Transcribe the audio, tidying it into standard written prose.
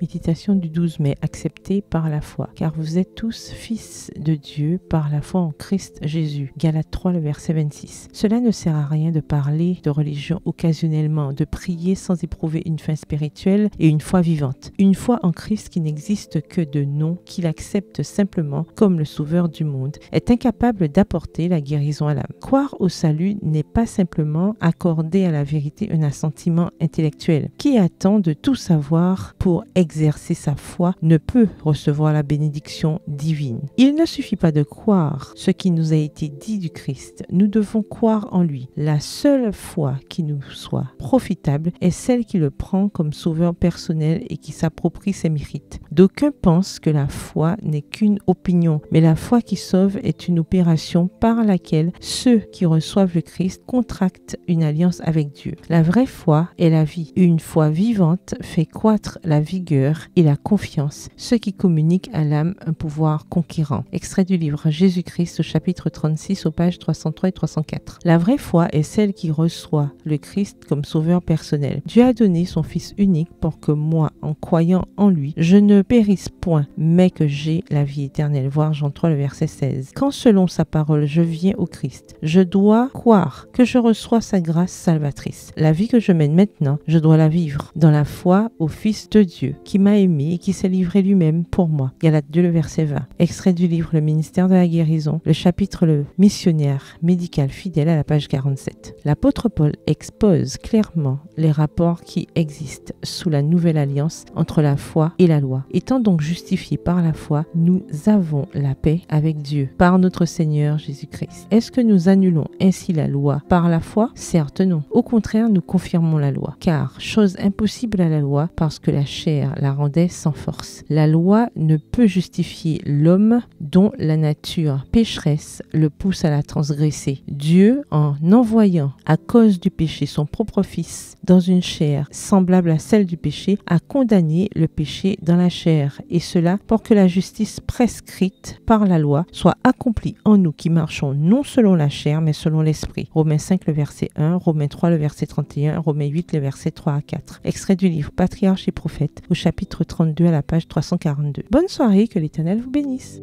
Méditation du 12 mai, accepté par la foi. Car vous êtes tous fils de Dieu par la foi en Christ Jésus. Galates 3, le verset 26. Cela ne sert à rien de parler de religion occasionnellement, de prier sans éprouver une fin spirituelle et une foi vivante. Une foi en Christ qui n'existe que de nom, qu'il accepte simplement comme le sauveur du monde, est incapable d'apporter la guérison à l'âme. Croire au salut n'est pas simplement accorder à la vérité un assentiment intellectuel. Qui attend de tout savoir pour exercer sa foi ne peut recevoir la bénédiction divine. Il ne suffit pas de croire ce qui nous a été dit du Christ. Nous devons croire en lui. La seule foi qui nous soit profitable est celle qui le prend comme sauveur personnel et qui s'approprie ses mérites. D'aucuns pensent que la foi n'est qu'une opinion, mais la foi qui sauve est une opération par laquelle ceux qui reçoivent le Christ contractent une alliance avec Dieu. La vraie foi est la vie. Une foi vivante fait croître la vigueur et la confiance, ce qui communique à l'âme un pouvoir conquérant. Extrait du livre Jésus-Christ au chapitre 36 aux pages 303 et 304. La vraie foi est celle qui reçoit le Christ comme sauveur personnel. Dieu a donné son Fils unique pour que moi, en croyant en lui, je ne périsse point, mais que j'ai la vie éternelle. Voir Jean 3, le verset 16. Quand selon sa parole je viens au Christ, je dois croire que je reçois sa grâce salvatrice. La vie que je mène maintenant, je dois la vivre dans la foi au Fils de Dieu, qui m'a aimé et qui s'est livré lui-même pour moi. Galates 2, le verset 20. Extrait du livre Le ministère de la guérison, le chapitre Le missionnaire médical fidèle à la page 47. L'apôtre Paul expose clairement les rapports qui existent sous la nouvelle alliance entre la foi et la loi. Étant donc justifiés par la foi, nous avons la paix avec Dieu par notre Seigneur Jésus-Christ. Est-ce que nous annulons ainsi la loi par la foi? Certes non. Au contraire, nous confirmons la loi. Car, chose impossible à la loi, parce que la chair la rendait sans force. La loi ne peut justifier l'homme dont la nature pécheresse le pousse à la transgresser. Dieu, en envoyant à cause du péché son propre Fils dans une chair semblable à celle du péché, a condamné le péché dans la chair, et cela pour que la justice prescrite par la loi soit accomplie en nous qui marchons non selon la chair mais selon l'esprit. Romains 5 le verset 1, Romains 3 le verset 31, Romains 8 le verset 3 à 4. Extrait du livre Patriarches et prophètes au chapitre 32 à la page 342. Bonne soirée, que l'Éternel vous bénisse.